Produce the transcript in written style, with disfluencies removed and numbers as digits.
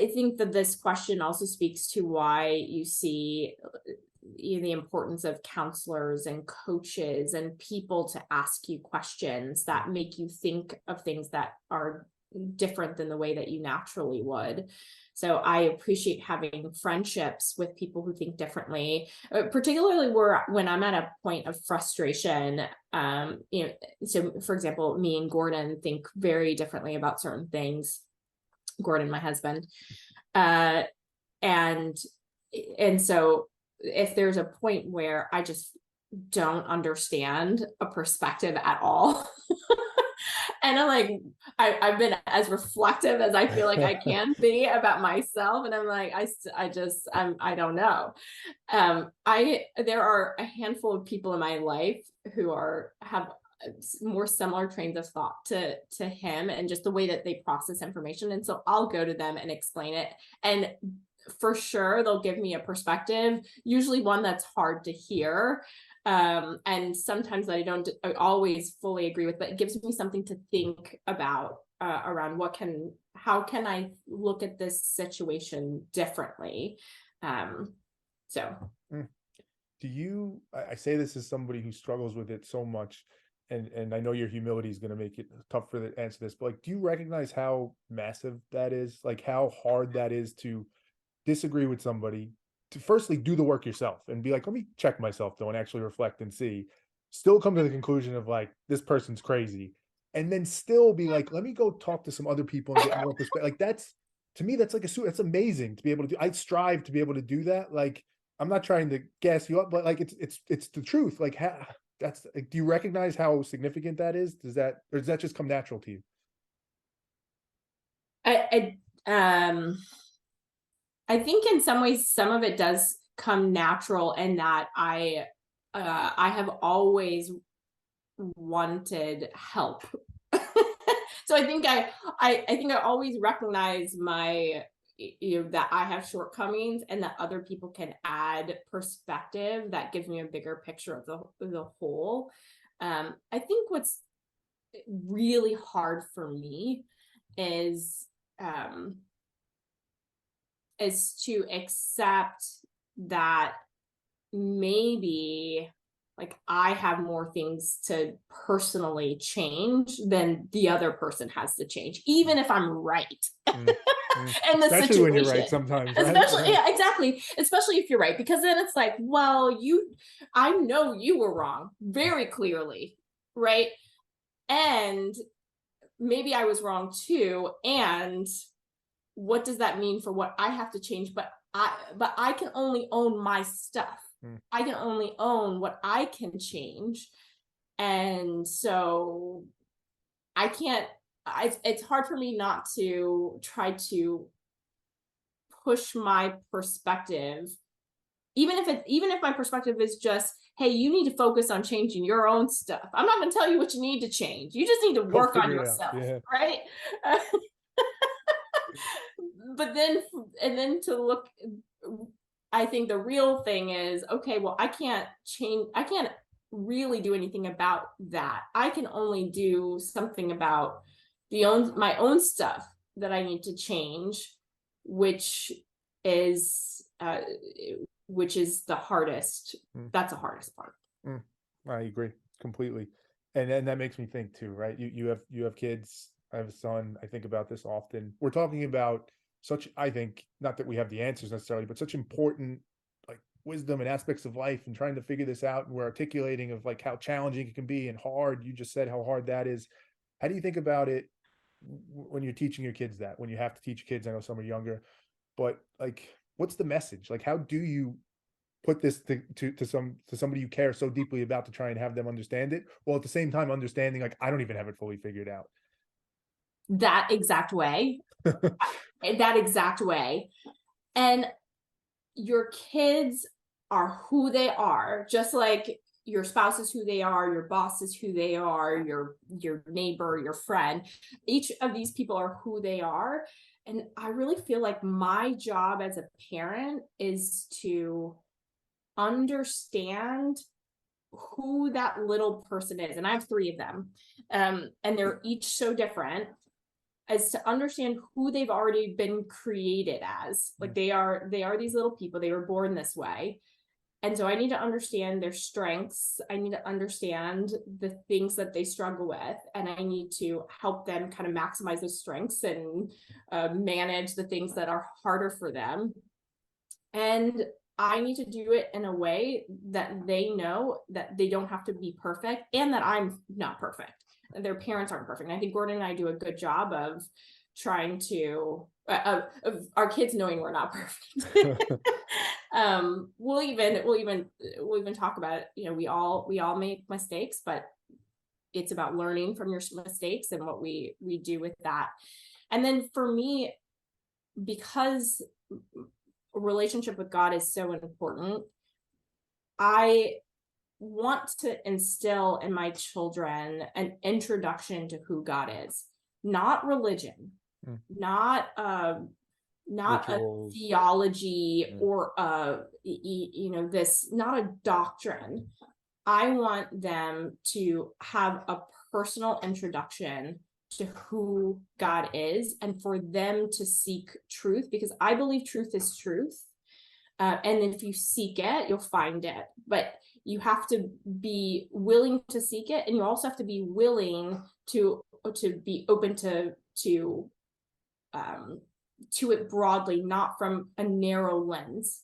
I think that this question also speaks to why you see the importance of counselors and coaches and people to ask you questions that make you think of things that are different than the way that you naturally would. So I appreciate having friendships with people who think differently, particularly when I'm at a point of frustration. So for example, me and Gordon think very differently about certain things. Gordon, my husband, and so if there's a point where I just don't understand a perspective at all, and I've been as reflective as I feel like I can be about myself, and I'm like, I don't know. There are a handful of people in my life who have more similar trains of thought to him, and just the way that they process information. And so I'll go to them and explain it, and for sure they'll give me a perspective, usually one that's hard to hear, and sometimes that I always fully agree with, but it gives me something to think about around how can I look at this situation differently. So do you, I say this as somebody who struggles with it so much, and I know your humility is going to make it tough for the answer this, but like, do you recognize how massive that is? Like how hard that is to disagree with somebody, to firstly do the work yourself and be like, let me check myself though, and actually reflect and see, still come to the conclusion of like, this person's crazy. And then still be like, let me go talk to some other people and get more perspective. Like that's, to me, that's like that's amazing to be able to do. I strive to be able to do that. Like, I'm not trying to gas you up, but like, it's the truth. Like that's like, do you recognize how significant that is? Or does that just come natural to you? I think in some ways, some of it does come natural, in that I have always wanted help. So I think I always recognize that I have shortcomings, and that other people can add perspective that gives me a bigger picture of the whole. I think what's really hard for me is to accept that maybe like I have more things to personally change than the other person has to change, even if I'm right. In the Especially situation. when you're right sometimes, right? Especially, yeah, exactly. Especially if you're right, because then it's like, well, I know you were wrong very clearly, right? And maybe I was wrong too. And what does that mean for what I have to change? But I can only own my stuff. I can only own what I can change. And so I can't, it's hard for me not to try to push my perspective, even if my perspective is just, hey, you need to focus on changing your own stuff. I'm not going to tell you what you need to change. You just need to work on yourself, yeah. Right? But then to look, I think the real thing is, okay, well, I can't really do anything about that. I can only do something about my own stuff that I need to change, which is the hardest. That's the hardest part. I agree completely. And that makes me think too, right? You have kids. I have a son. I think about this often. We're talking about such, I think, not that we have the answers necessarily, but such important like wisdom and aspects of life, and trying to figure this out. And we're articulating of like how challenging it can be and hard. You just said how hard that is. How do you think about it when you're teaching your kids that, when you have to teach kids? I know some are younger, but like, what's the message? Like, how do you put this to somebody you care so deeply about, to try and have them understand it, while at the same time understanding like, I don't even have it fully figured out? That exact way. That exact way. And your kids are who they are, just like your spouse is who they are, your boss is who they are, your neighbor, your friend. Each of these people are who they are. And I really feel like my job as a parent is to understand who that little person is. And I have 3 of them. And they're each so different. as to understand who they've already been created as. Like they are these little people, they were born this way. And so I need to understand their strengths. I need to understand the things that they struggle with. And I need to help them kind of maximize those strengths and manage the things that are harder for them. And I need to do it in a way that they know that they don't have to be perfect and that I'm not perfect. Their parents aren't perfect. And I think Gordon and I do a good job of trying to, of our kids knowing we're not perfect. We'll even talk about it. You know, we all make mistakes, but it's about learning from your mistakes and what we do with that. And then for me, because a relationship with God is so important, I want to instill in my children an introduction to who God is, not religion, not Rituals. a theology or this, not a doctrine. I want them to have a personal introduction to who God is, and for them to seek truth, because I believe truth is truth. And if you seek it, you'll find it. But you have to be willing to seek it, and you also have to be willing to be open to it broadly, not from a narrow lens.